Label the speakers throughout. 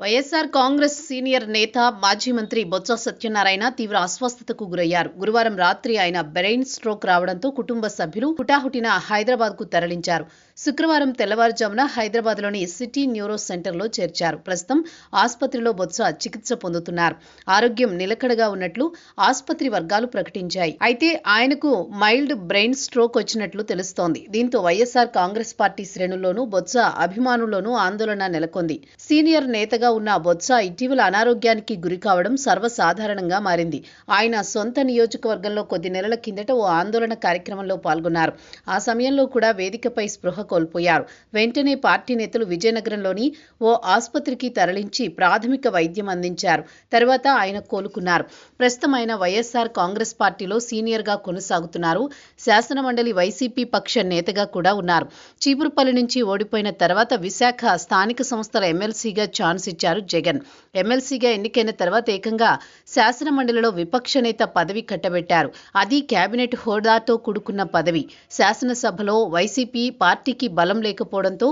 Speaker 1: YSR Congress senior నేత మాజీ మంత్రి బొత్స సత్యనారాయణ తీవ్ర అస్వస్థతకు గురయ్యారు. గురువారం రాత్రి ఆయన బ్రెయిన్ స్ట్రోక్ రావడంతో కుటుంబ సభ్యులు హుటాహుటిన హైదరాబాద్కు తరలించారు. శుక్రవారం తెల్లవారుజామున హైదరాబాద్లోని సిటీ న్యూరో సెంటర్లో చేర్చారు. ప్రస్తుతం ఆసుపత్రిలో బొత్స చికిత్స పొందుతున్నారు. ఆరోగ్యం నిలకడగా ఉన్నట్లు ఆసుపత్రి వర్గాలు ప్రకటించాయి. అయితే ఆయనకు మైల్డ్ బ్రెయిన్ స్ట్రోక్ వచ్చినట్లు తెలుస్తోంది. దీంతో వైఎస్ఆర్ కాంగ్రెస్ పార్టీ శ్రేణుల్లోనూ బొత్స అభిమానుల్లోనూ ఆందోళన నెలకొంది. సీనియర్ నేతగా ఉన్న బొత్స ఇటీవల అనారోగ్యానికి గురికావడం సర్వసాధారణంగా మారింది. ఆయన సొంత నియోజకవర్గంలో కొద్ది నెలల కిందట ఓ ఆందోళన కార్యక్రమంలో పాల్గొన్నారు. ఆ సమయంలో కూడా వేదికపై స్పృహ కోల్పోయారు. వెంటనే పార్టీ నేతలు విజయనగరంలోని ఓ ఆసుపత్రికి తరలించి ప్రాథమిక వైద్యం అందించారు. తర్వాత ఆయన కోలుకున్నారు. ప్రస్తుతం ఆయన వైఎస్ఆర్ కాంగ్రెస్ పార్టీలో సీనియర్గా కొనసాగుతున్నారు. శాసనమండలి వైసీపీ పక్ష నేతగా కూడా ఉన్నారు. చీపురుపల్లి నుంచి ఓడిపోయిన తర్వాత విశాఖ స్థానిక సంస్థల ఎమ్మెల్సీగా ఛాన్స్ ఇచ్చారు జగన్. ఎమ్మెల్సీగా ఎన్నికైన తర్వాత ఏకంగా శాసనమండలిలో విపక్ష నేత పదవి కట్టబెట్టారు. అది కేబినెట్ హోదాతో కూడుకున్న పదవి. శాసనసభలో వైసీపీ పార్టీకి బలం లేకపోవడంతో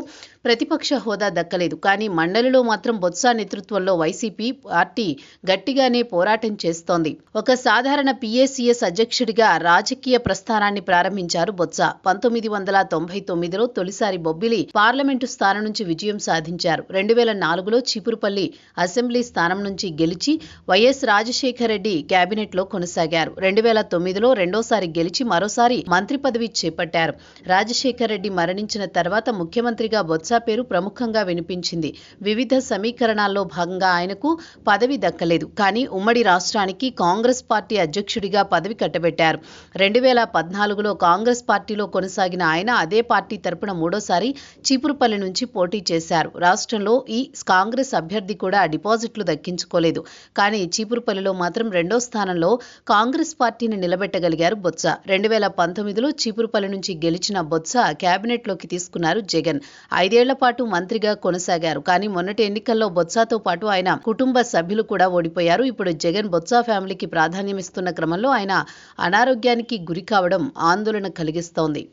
Speaker 1: ప్రతిపక్ష హోదా దక్కలేదు. కానీ మండలిలో మాత్రం బొత్స నేతృత్వంలో వైసీపీ పార్టీ గట్టిగానే పోరాటం చేస్తోంది. ఒక సాధారణ PACS అధ్యక్షుడిగా రాజకీయ ప్రస్థానాన్ని ప్రారంభించారు బొత్స. 1999లో తొలిసారి బొబ్బిలి పార్లమెంటు స్థానం నుంచి విజయం సాధించారు. 2004లో చీపురుపల్లి అసెంబ్లీ స్థానం నుంచి గెలిచి వైఎస్ రాజశేఖర రెడ్డి కేబినెట్లో కొనసాగారు. 2009లో రెండోసారి గెలిచి మరోసారి మంత్రి పదవి చేపట్టారు. రాజశేఖర రెడ్డి మరణించిన తర్వాత ముఖ్యమంత్రిగా బొత్స పేరు ప్రముఖంగా వినిపించింది. వివిధ సమీకరణాల్లో భాగంగా ఆయనకు పదవి దక్కలేదు. కానీ ఉమ్మడి రాష్ట్రానికి కాంగ్రెస్ పార్టీ అధ్యక్షుడిగా పదవి కట్టబెట్టారు. 2014లో కాంగ్రెస్ పార్టీలో కొనసాగిన ఆయన అదే పార్టీ తరపున మూడోసారి చీపురుపల్లి నుంచి పోటీ చేశారు. రాష్ట్రంలో ఈ కాంగ్రెస్ అభ్యర్థి కూడా డిపాజిట్లు దక్కించుకోలేదు. కానీ చీపురుపల్లిలో మాత్రం రెండో స్థానంలో కాంగ్రెస్ పార్టీని నిలబెట్టగలిగారు బొత్స. 2019లో చీపురుపల్లి నుంచి గెలిచిన బొత్స కేబినెట్లోకి తీసుకున్నారు జగన్. 5 ఏళ్ల పాటు మంత్రిగా కొనసాగారు. కానీ మొన్నటి ఎన్నికల్లో బొత్సతో పాటు ఆయన కుటుంబ సభ్యులు కూడా ఓడిపోయారు. ఇప్పుడు జగన్ బొత్స ఫ్యామిలీకి ప్రాధాన్యమిస్తున్న క్రమంలో ఆయన అనారోగ్యానికి గురి కావడం ఆందోళన కలిగిస్తోంది.